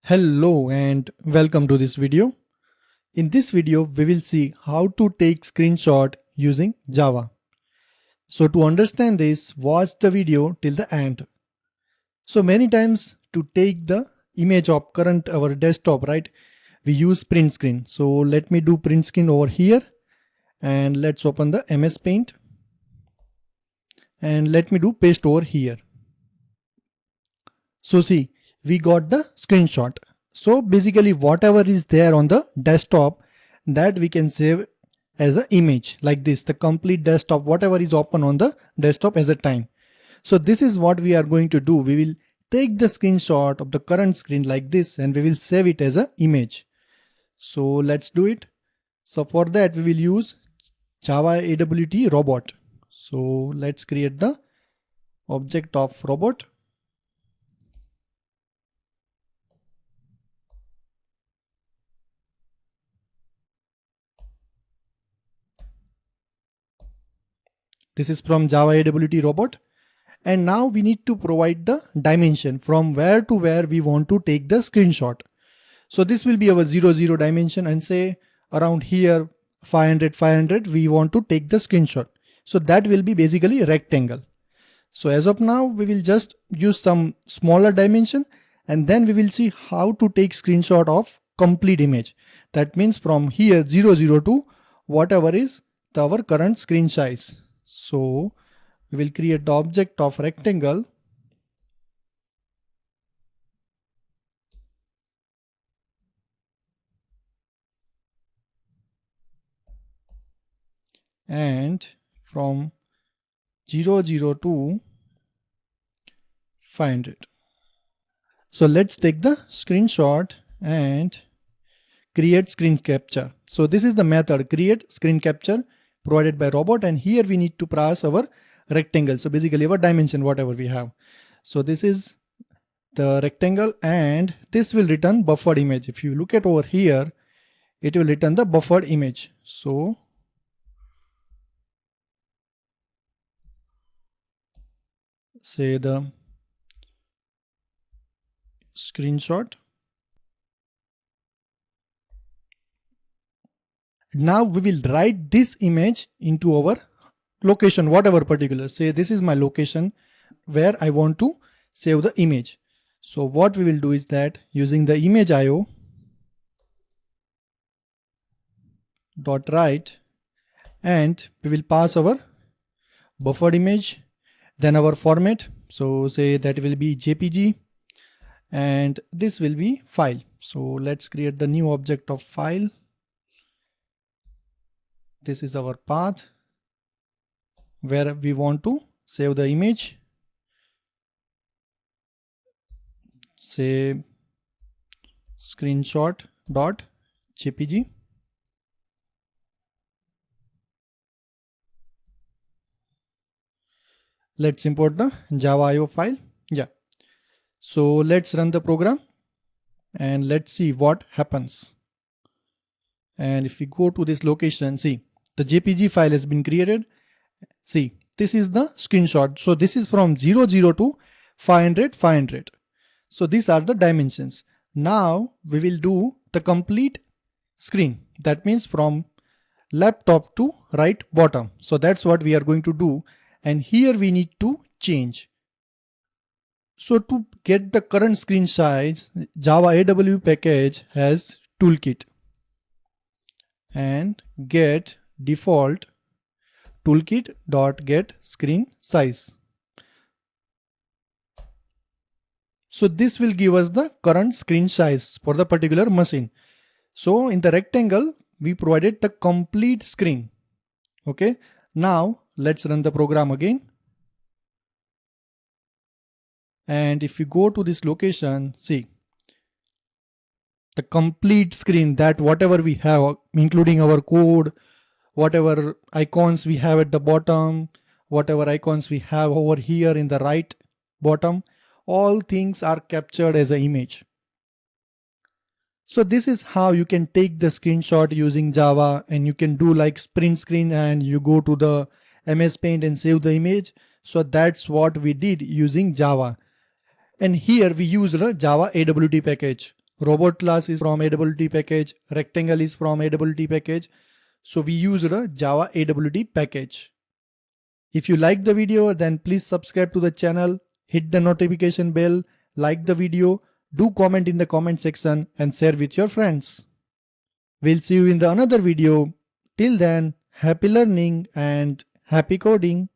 Hello and welcome to this video. In this video, we will see how to take screenshot using Java. So to understand this, watch the video till the end. So many times to take the image of current our desktop, right? We use print screen. So let me do print screen over here and let's open the MS Paint and let me do paste over here. So see, we got the screenshot. So basically whatever is there on the desktop, that we can save as an image like this, the complete desktop, whatever is open on the desktop as a time. So this is what we are going to do. We will take the screenshot of the current screen like this and we will save it as an image. So let's do it. So for that we will use Java AWT robot. So let's create the object of robot. This is from Java AWT robot. And now we need to provide the dimension from where to where we want to take the screenshot. So this will be our 00 dimension and say around here 500 we want to take the screenshot. So that will be basically a rectangle. So as of now we will just use some smaller dimension and then we will see how to take screenshot of complete image. That means from here 00 to whatever is our current screen size. So we will create the object of rectangle and from 00 to 500. So let's take the screenshot and create screen capture. So this is the method create screen capture provided by robot, and here we need to pass our rectangle. So basically our dimension, whatever we have. So this is the rectangle and this will return buffered image. If you look at over here, it will return the buffered image. So say the screenshot. Now we will write this image into our location, whatever particular. Say this is my location where I want to save the image. So what we will do is that using the image IO dot write, and we will pass our buffered image, then our format. So say that will be JPG and this will be file. So let's create the new object of file. This is our path where we want to save the image. Say screenshot.jpg. Let's import the Java IO file. Yeah. So let's run the program and let's see what happens. And if we go to this location, see the JPG file has been created. See, this is the screenshot. So this is from 00 to 500. So these are the dimensions. Now we will do the complete screen. That means from left top to right bottom. So that's what we are going to do. And here we need to change. So to get the current screen size, Java AW package has toolkit and get default toolkit.get screen size. So this will give us the current screen size for the particular machine. So in the rectangle, we provided the complete screen. Okay. Now let's run the program again. And if we go to this location, see the complete screen, that whatever we have, including our code, whatever icons we have at the bottom, whatever icons we have over here in the right bottom, all things are captured as an image. So this is how you can take the screenshot using Java, and you can do like print screen and you go to the MS Paint and save the image. So that's what we did using Java. And here we use the Java AWT package. Robot class is from AWT package. Rectangle is from AWT package. So we used a Java AWT package. If you like the video, then please subscribe to the channel, hit the notification bell, like the video, do comment in the comment section and share with your friends. We'll see you in the another video. Till then, happy learning and happy coding.